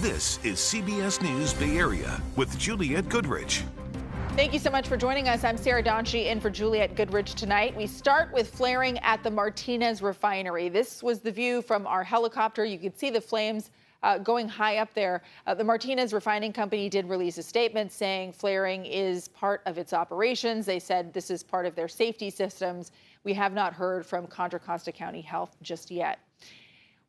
This is CBS News Bay Area with Juliette Goodrich. Thank you so much for joining us. I'm Sarah Donchie in for Juliette Goodrich tonight. We start with flaring at the Martinez refinery. This was the view from our helicopter. You could see the flames going high up there. The Martinez Refining Company did release a statement saying flaring is part of its operations. They said this is part of their safety systems. We have not heard from Contra Costa County Health just yet.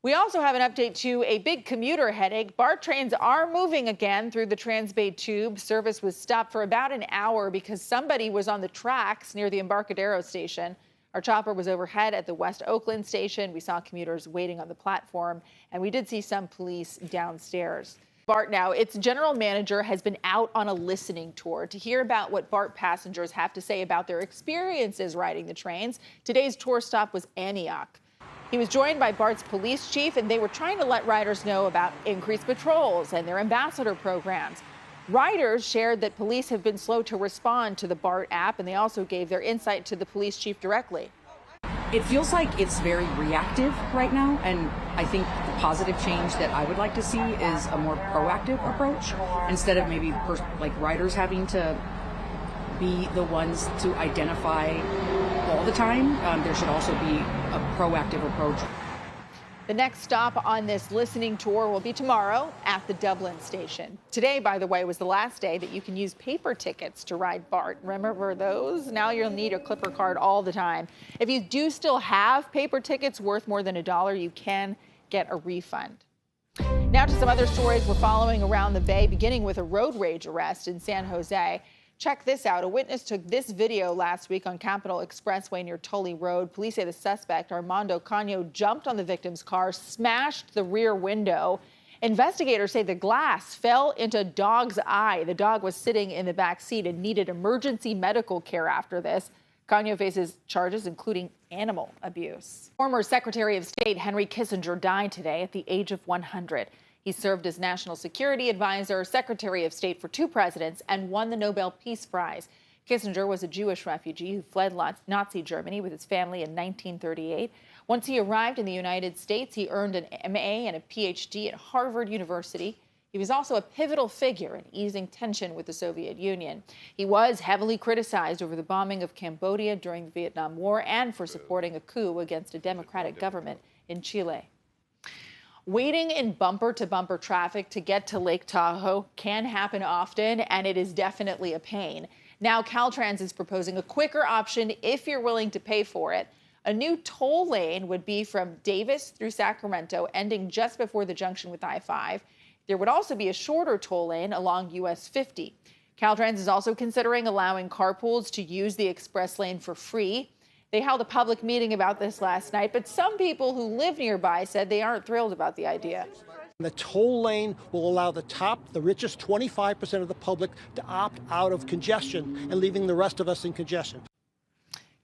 We also have an update to a big commuter headache. BART trains are moving again through the Transbay Tube. Service was stopped for about an hour because somebody was on the tracks near the Embarcadero station. Our chopper was overhead at the West Oakland station. We saw commuters waiting on the platform, and we did see some police downstairs. BART now, its general manager has been out on a listening tour to hear about what BART passengers have to say about their experiences riding the trains. Today's tour stop was Antioch. He was joined by BART's police chief, and they were trying to let riders know about increased patrols and their ambassador programs. Riders shared that police have been slow to respond to the BART app, and they also gave their insight to the police chief directly. It feels like it's very reactive right now, and I think the positive change that I would like to see is a more proactive approach instead of maybe riders having to be the ones to identify all the time. There should also be a proactive approach. The next stop on this listening tour will be tomorrow at the Dublin station. Today, by the way, was the last day that you can use paper tickets to ride BART. Remember those? Now you'll need a Clipper card all the time. If you do still have paper tickets worth more than $1, you can get a refund. Now to some other stories we're following around the Bay, beginning with a road rage arrest in San Jose. Check this out. A witness took this video last week on Capitol Expressway near Tully Road. Police say the suspect, Armando Cano, jumped on the victim's car, smashed the rear window. Investigators say the glass fell into a dog's eye. The dog was sitting in the back seat and needed emergency medical care after this. Cano faces charges including animal abuse. Former Secretary of State Henry Kissinger died today at the age of 100. He served as National Security Advisor, Secretary of State for 2 presidents, and won the Nobel Peace Prize. Kissinger was a Jewish refugee who fled Nazi Germany with his family in 1938. Once he arrived in the United States, he earned an MA and a PhD at Harvard University. He was also a pivotal figure in easing tension with the Soviet Union. He was heavily criticized over the bombing of Cambodia during the Vietnam War and for supporting a coup against a democratic government in Chile. Waiting in bumper-to-bumper traffic to get to Lake Tahoe can happen often, and it is definitely a pain. Now, Caltrans is proposing a quicker option if you're willing to pay for it. A new toll lane would be from Davis through Sacramento, ending just before the junction with I-5. There would also be a shorter toll lane along US 50. Caltrans is also considering allowing carpools to use the express lane for free. They held a public meeting about this last night, but some people who live nearby said they aren't thrilled about the idea. The toll lane will allow the richest 25% of the public to opt out of congestion and leaving the rest of us in congestion.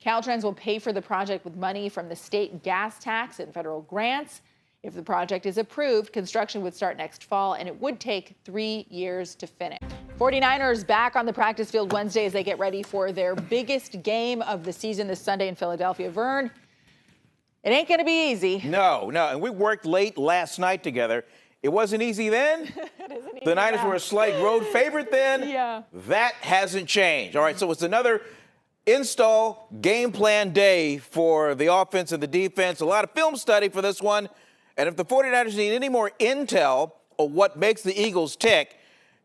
Caltrans will pay for the project with money from the state gas tax and federal grants. If the project is approved, construction would start next fall, and it would take 3 years to finish. 49ers back on the practice field Wednesday as they get ready for their biggest game of the season this Sunday in Philadelphia. Vern, it ain't going to be easy. No, and we worked late last night together. It wasn't easy then. It isn't easy the Niners were a slight road favorite then. Yeah. That hasn't changed. All right, so it's another install game plan day for the offense and the defense. A lot of film study for this one. And if the 49ers need any more intel on what makes the Eagles tick,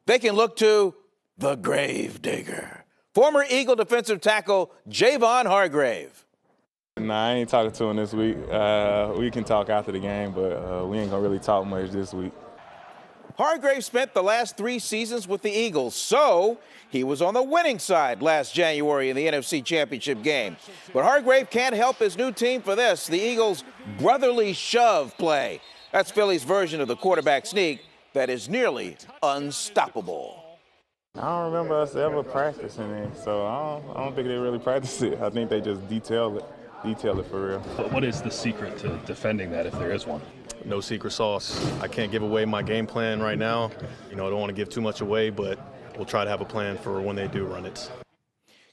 they can look to the grave digger, former Eagle defensive tackle Javon Hargrave. Nah, I ain't talking to him this week. We can talk after the game, but we ain't going to really talk much this week. Hargrave spent the last 3 seasons with the Eagles, so he was on the winning side last January in the NFC Championship game. But Hargrave can't help his new team for this, the Eagles' brotherly shove play. That's Philly's version of the quarterback sneak that is nearly unstoppable. I don't remember us ever practicing it, so I don't think they really practice it. I think they just detail it for real. What is the secret to defending that if there is one? No secret sauce. I can't give away my game plan right now. I don't want to give too much away, but we'll try to have a plan for when they do run it.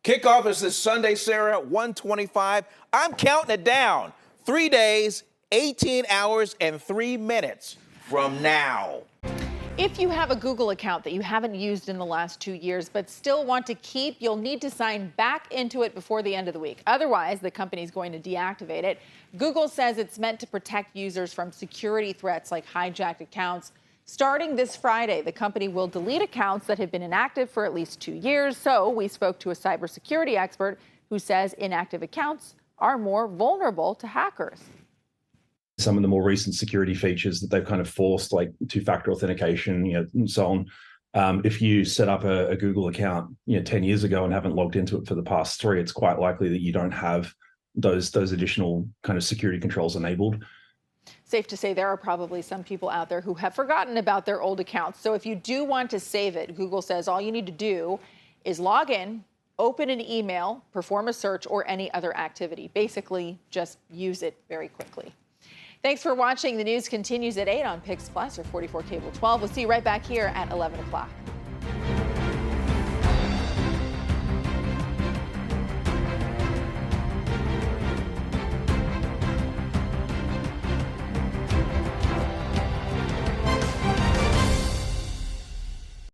Kickoff is this Sunday, Sarah, 1:25. I'm counting it down. 3 days, 18 hours, and 3 minutes from now. If you have a Google account that you haven't used in the last 2 years but still want to keep, you'll need to sign back into it before the end of the week. Otherwise, the company's going to deactivate it. Google says it's meant to protect users from security threats like hijacked accounts. Starting this Friday, the company will delete accounts that have been inactive for at least 2 years. So we spoke to a cybersecurity expert who says inactive accounts are more vulnerable to hackers. Some of the more recent security features that they've kind of forced, like two-factor authentication, and so on. If you set up a Google account, 10 years ago and haven't logged into it for the past 3, it's quite likely that you don't have those additional kind of security controls enabled. Safe to say there are probably some people out there who have forgotten about their old accounts. So if you do want to save it, Google says all you need to do is log in, open an email, perform a search, or any other activity. Basically, just use it very quickly. Thanks for watching. The news continues at 8 on PIX Plus or 44 Cable 12. We'll see you right back here at 11 o'clock.